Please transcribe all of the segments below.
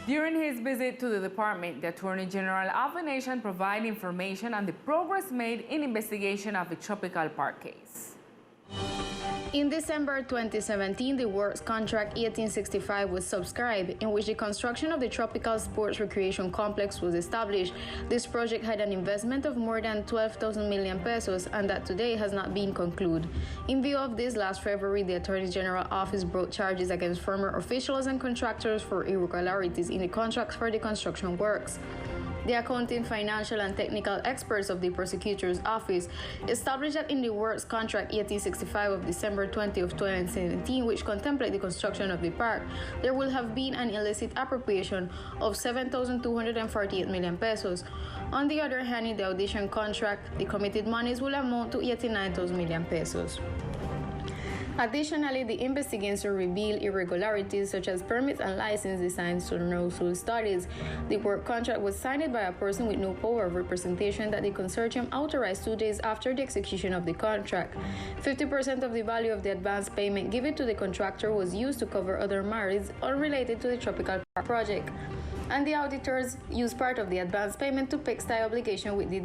During his visit to the department, the Attorney General of the nation provided information on the progress made in investigation of the Tropical Park case. In December 2017, the works contract 1865 was subscribed, in which the construction of the Tropical Sports Recreation Complex was established. This project had an investment of more than 12,000 million pesos, and that today has not been concluded. In view of this, last February, the Attorney General Office brought charges against former officials and contractors for irregularities in the contracts for the construction works. The accounting, financial, and technical experts of the prosecutor's office established that in the works contract 1865 of December 20 of 2017, which contemplate the construction of the park, there will have been an illicit appropriation of 7,248 million pesos. On the other hand, in the audition contract, the committed monies will amount to 89,000 million pesos. Additionally, the investigation revealed irregularities such as permits and license designs to no-soil studies. The work contract was signed by a person with no power of representation that the consortium authorized 2 days after the execution of the contract. 50% of the value of the advance payment given to the contractor was used to cover other matters unrelated to the Tropical Park project, and the auditors used part of the advance payment to pay the obligation with the.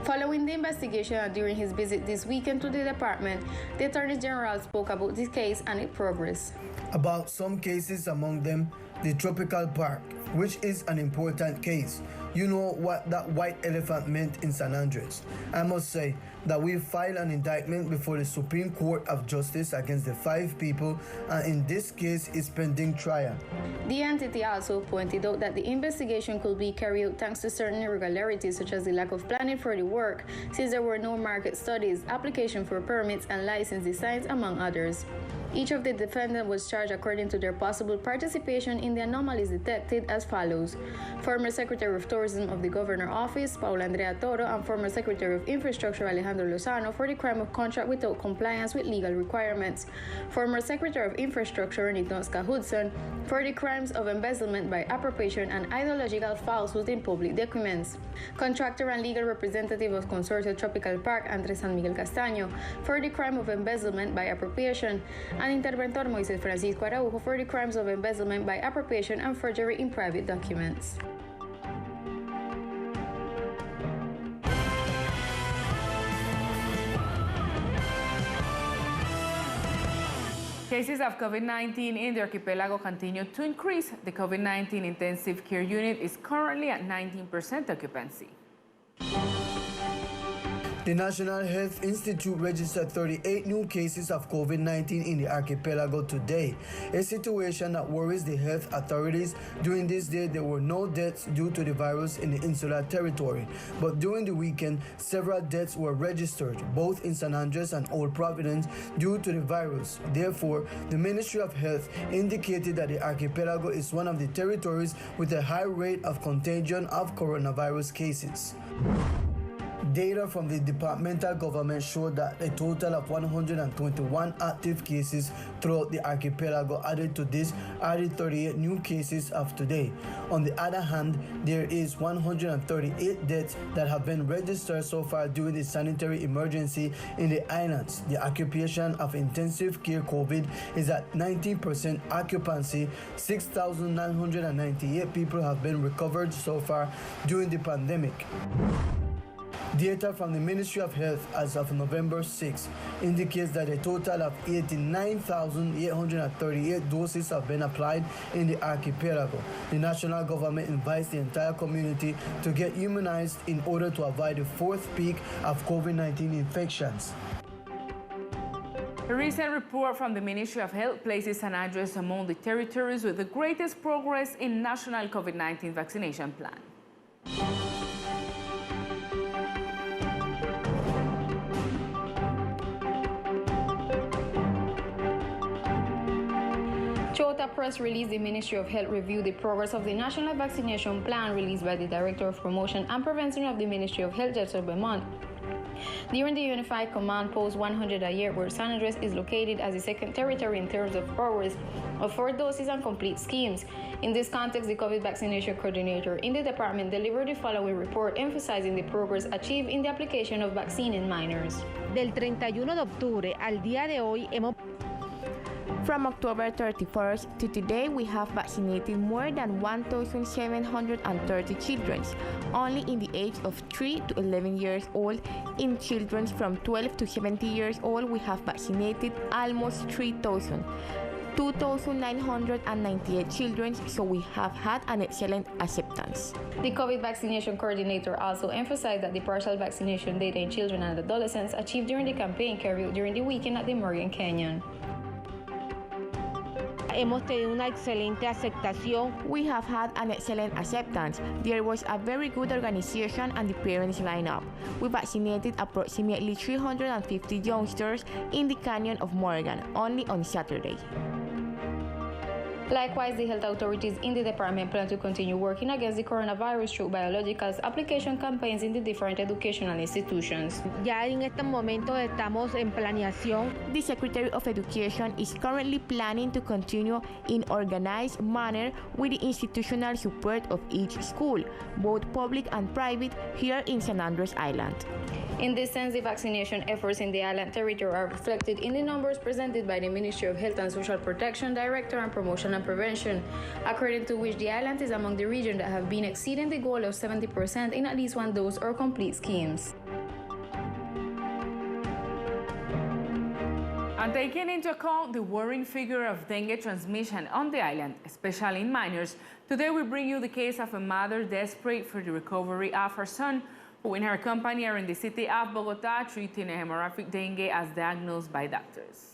Following the investigation and during his visit this weekend to the department, the Attorney General spoke about this case and its progress. About some cases, among them the Tropical Park, which is an important case. You know what that white elephant meant in San Andres. I must say that we filed an indictment before the Supreme Court of Justice against the 5 people, and in this case is pending trial. The entity also pointed out that the investigation could be carried out thanks to certain irregularities such as the lack of planning for the work, since there were no market studies, application for permits, and license designs, among others. Each of the defendants was charged according to their possible participation in the anomalies detected as follows. Former Secretary of Tourism of the Governor's Office, Paula Andrea Toro, and former Secretary of Infrastructure, Alejandro Lozano, for the crime of contract without compliance with legal requirements. Former Secretary of Infrastructure, Nitnoska Hudson, for the crimes of embezzlement by appropriation and ideological falsehood in public documents. Contractor and legal representative of Consortium Tropical Park, Andres San Miguel Castaño, for the crime of embezzlement by appropriation, and Interventor Moises Francisco Araujo for the crimes of embezzlement by appropriation and forgery in private documents. Cases of COVID-19 in the archipelago continue to increase. The COVID-19 intensive care unit is currently at 19% occupancy. The National Health Institute registered 38 new cases of COVID-19 in the archipelago today, a situation that worries the health authorities. During this day, there were no deaths due to the virus in the insular territory, but during the weekend, several deaths were registered, both in San Andres and Old Providence, due to the virus. Therefore, the Ministry of Health indicated that the archipelago is one of the territories with a high rate of contagion of coronavirus cases. Data from the departmental government showed that a total of 121 active cases throughout the archipelago. Added to this are the 38 new cases of today. On the other hand, there is 138 deaths that have been registered so far during the sanitary emergency in the islands. The occupation of intensive care COVID is at 19% occupancy. 6,998 people have been recovered so far during the pandemic. Data from the Ministry of Health as of November 6 indicates that a total of 89,838 doses have been applied in the archipelago. The national government invites the entire community to get immunized in order to avoid the 4th peak of COVID-19 infections. A recent report from the Ministry of Health places San Andres among the territories with the greatest progress in national COVID-19 vaccination plan. Chota press release, the Ministry of Health reviewed the progress of the National Vaccination Plan released by the Director of Promotion and Prevention of the Ministry of Health, Jefferson Beaumont. During the Unified Command Post 100 a year, where San Andres is located as the second territory in terms of progress of 4 doses and complete schemes. In this context, the COVID vaccination coordinator in the department delivered the following report emphasizing the progress achieved in the application of vaccine in minors. Del 31 de octubre al día de hoy hemos From October 31st to today, we have vaccinated more than 1,730 children, only in the age of 3 to 11 years old. In children from 12 to 70 years old, we have vaccinated almost 3,000. 2,998 children, so we have had an excellent acceptance. The COVID vaccination coordinator also emphasized that the partial vaccination data in children and adolescents achieved during the campaign carried out during the weekend at the Morgan Canyon. Hemos tenido una excelente aceptación. We have had an excellent acceptance. There was a very good organization and the parents lined up. We vaccinated approximately 350 youngsters in the Canyon of Morgan only on Saturday. Likewise, the health authorities in the department plan to continue working against the coronavirus through biologicals application campaigns in the different educational institutions. Ya en este momento estamos en planeación. The Secretary of Education is currently planning to continue in organized manner with the institutional support of each school, both public and private, here in San Andres Island. In this sense, the vaccination efforts in the island territory are reflected in the numbers presented by the Ministry of Health and Social Protection Director and Promotion and Prevention, according to which the island is among the regions that have been exceeding the goal of 70% in at least one dose or complete schemes. And taking into account the worrying figure of dengue transmission on the island, especially in minors, today we bring you the case of a mother desperate for the recovery of her son, who in her company are in the city of Bogota treating a hemorrhagic dengue as diagnosed by doctors.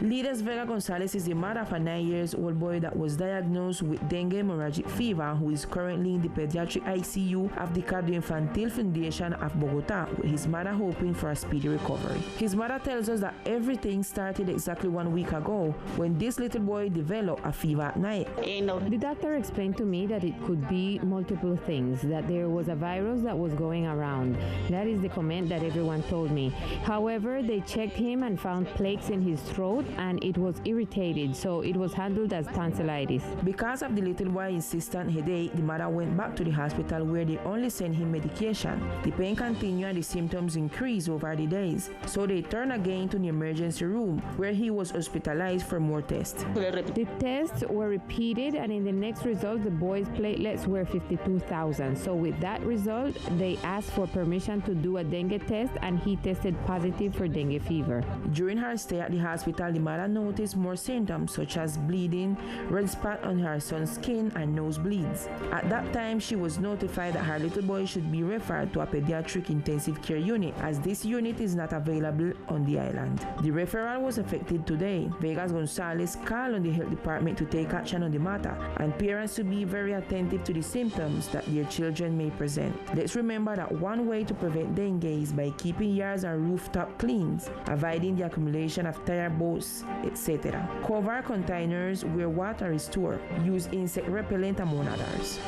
Lides Vega Gonzalez is the mother of a 9-year-old boy that was diagnosed with dengue hemorrhagic fever, who is currently in the pediatric ICU of the Cardioinfantil Foundation of Bogota, with his mother hoping for a speedy recovery. His mother tells us that everything started exactly 1 week ago when this little boy developed a fever at night. The doctor explained to me that it could be multiple things, that there was a virus that was going around. That is the comment that everyone told me. However, they checked him and found plaques in his throat, and it was irritated, so it was handled as tonsillitis. Because of the little boy's insistent headache, the mother went back to the hospital, where they only sent him medication. The pain continued and the symptoms increased over the days, so they turned again to the emergency room, where he was hospitalized for more tests. The tests were repeated, and in the next result, the boy's platelets were 52,000. So with that result, they asked for permission to do a dengue test, and he tested positive for dengue fever. During her stay at the hospital, the mother noticed more symptoms such as bleeding, red spot on her son's skin, and nosebleeds. At that time, she was notified that her little boy should be referred to a pediatric intensive care unit, as this unit is not available on the island. The referral was effected today. Vegas Gonzalez called on the health department to take action on the matter, and parents to be very attentive to the symptoms that their children may present. Let's remember that one way to prevent dengue is by keeping yards and rooftop clean, avoiding the accumulation of tire boats, etc. Cover containers where water is stored. Use insect repellent, among others.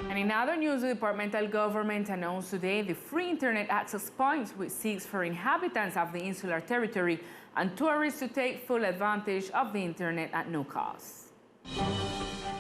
And in other news, the departmental government announced today the free internet access points, which seeks for inhabitants of the insular territory and tourists to take full advantage of the internet at no cost.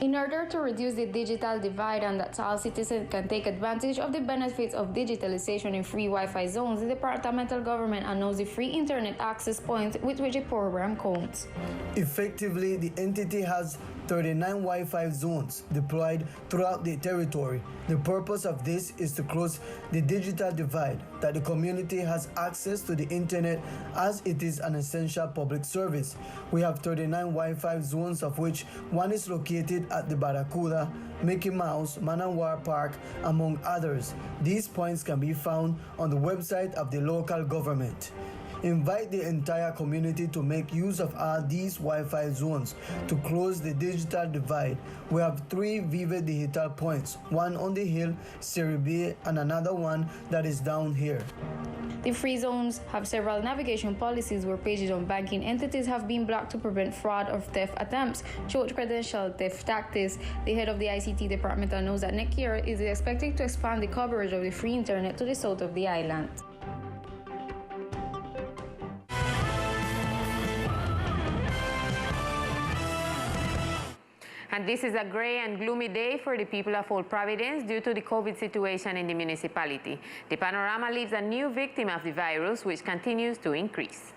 In order to reduce the digital divide and that all citizens can take advantage of the benefits of digitalization in free Wi-Fi zones, the departmental government announced the free internet access points with which the program counts. Effectively, the entity has 39 Wi-Fi zones deployed throughout the territory. The purpose of this is to close the digital divide, that the community has access to the internet as it is an essential public service. We have 39 Wi-Fi zones, of which one is located at the Barracuda, Mickey Mouse, Manawar Park, among others. These points can be found on the website of the local government. Invite the entire community to make use of all these Wi-Fi zones to close the digital divide. We have 3 Vive Digital points, one on the hill, Serie and another one that is down here. The free zones have several navigation policies where pages on banking entities have been blocked to prevent fraud or theft attempts. Church credential theft tactics. The head of the ICT department knows that next year is expected to expand the coverage of the free internet to the south of the island. And this is a gray and gloomy day for the people of Old Providence due to the COVID situation in the municipality. The panorama leaves a new victim of the virus, which continues to increase.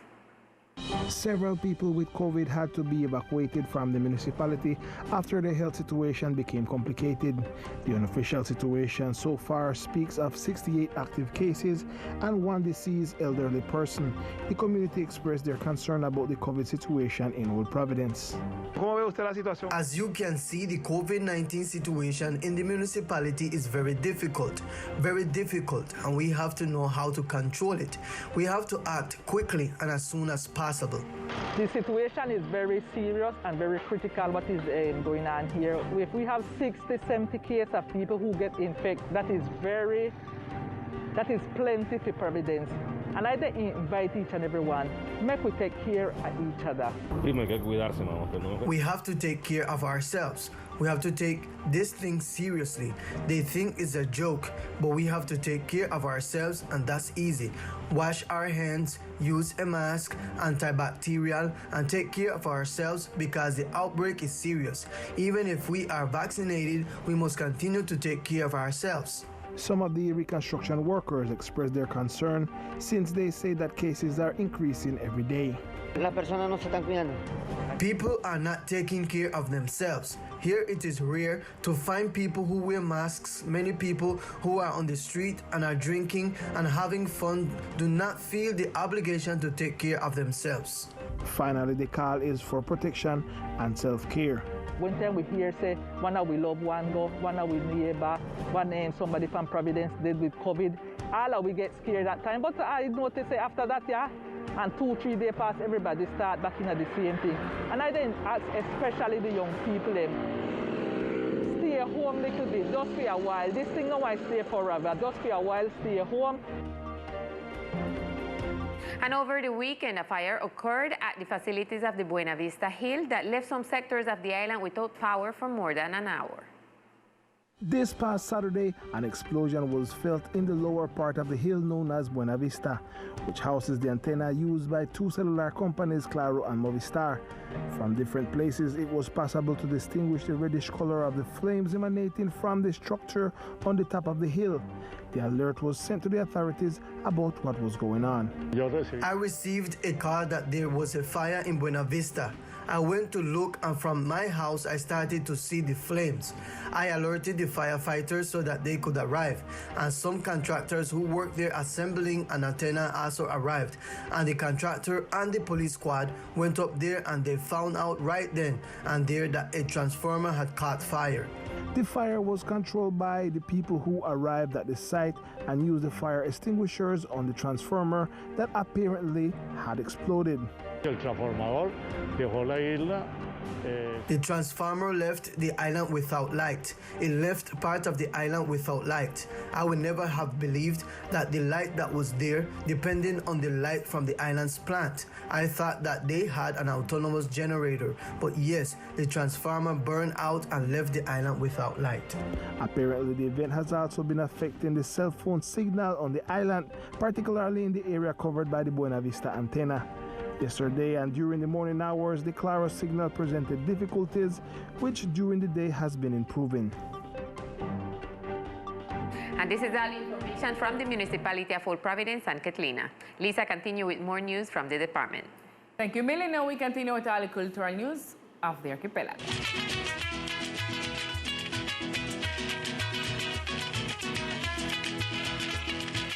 Several people with COVID had to be evacuated from the municipality after their health situation became complicated. The unofficial situation so far speaks of 68 active cases and one deceased elderly person. The community expressed their concern about the COVID situation in Old Providence. As you can see, the COVID-19 situation in the municipality is very difficult, and we have to know how to control it. We have to act quickly and as soon as possible. The situation is very serious and very critical what is going on here. If we have 60, 70 cases of people who get infected, that is plenty for Providence. And I invite each and every one, make we take care of each other. We have to take care of ourselves. We have to take this thing seriously. They think it's a joke, but we have to take care of ourselves, and that's easy. Wash our hands, use a mask, antibacterial, and take care of ourselves because the outbreak is serious. Even if we are vaccinated, we must continue to take care of ourselves. Some of the reconstruction workers expressed their concern since they say that cases are increasing every day. People are not taking care of themselves. Here it is rare to find people who wear masks. Many people who are on the street and are drinking and having fun do not feel the obligation to take care of themselves. Finally, the call is for protection and self-care. One time we hear say, one of we love one go, one of we neighbor, somebody from Providence dead with COVID. All of we get scared that time. But I notice after that, and 2-3 days pass, everybody start back in the same thing. And I then ask, especially the young people, stay home a little bit, just for a while. This thing no I stay forever, just for a while, stay home. And over the weekend, a fire occurred at the facilities of the Buena Vista Hill that left some sectors of the island without power for more than an hour. This past Saturday, an explosion was felt in the lower part of the hill known as Buena Vista, which houses the antenna used by two cellular companies, Claro and Movistar. From different places, it was possible to distinguish the reddish color of the flames emanating from the structure on the top of the hill. The alert was sent to the authorities about what was going on. I received a call that there was a fire in Buena Vista. I went to look, and from my house I started to see the flames. I alerted the firefighters so that they could arrive, and some contractors who worked there assembling an antenna also arrived, and the contractor and the police squad went up there, and they found out right then and there that a transformer had caught fire. The fire was controlled by the people who arrived at the site and used the fire extinguishers on the transformer that apparently had exploded. The transformer left the island without light. It left part of the island without light. I would never have believed that the light that was there depended on the light from the island's plant. I thought that they had an autonomous generator, but yes, the transformer burned out and left the island without light. Apparently, the event has also been affecting the cell phone signal on the island, particularly in the area covered by the Buena Vista antenna. Yesterday and during the morning hours, the Claro signal presented difficulties, which during the day has been improving. And this is all information from the municipality of Old Providence and Catalina. Lisa, continue with more news from the department. Thank you, Millie. Now we continue with all the cultural news of the archipelago.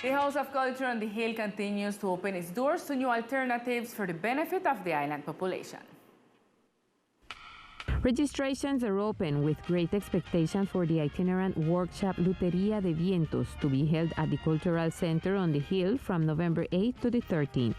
The House of Culture on the Hill continues to open its doors to new alternatives for the benefit of the island population. Registrations are open with great expectation for the itinerant workshop Luteria de Vientos to be held at the Cultural Center on the Hill from November 8th to the 13th.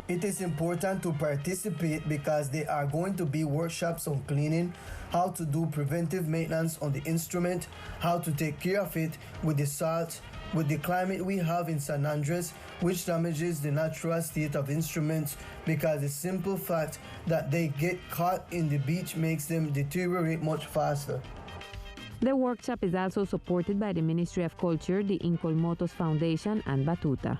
It is important to participate because there are going to be workshops on cleaning, how to do preventive maintenance on the instrument, how to take care of it with the salt, with the climate we have in San Andres, which damages the natural state of instruments because the simple fact that they get caught in the beach makes them deteriorate much faster. The workshop is also supported by the Ministry of Culture, the Incolmotos Foundation, and Batuta.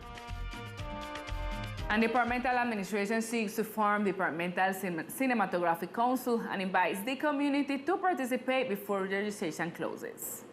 And departmental administration seeks to form Departmental Cinematographic Council and invites the community to participate before registration closes.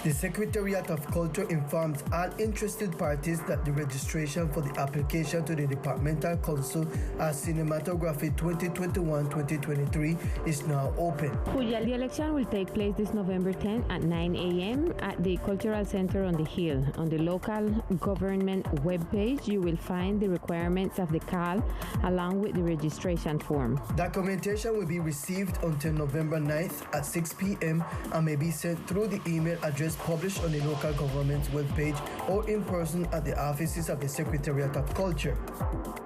The Secretariat of Culture informs all interested parties that the registration for the application to the Departmental Council as Cinematography 2021-2023 is now open. The election will take place this November 10 at 9 a.m. at the Cultural Center on the Hill. On the local government webpage, you will find the requirements of the CAL along with the registration form. Documentation will be received until November 9th at 6 p.m. and may be sent through the email address published on the local government's webpage or in person at the offices of the Secretariat of Culture.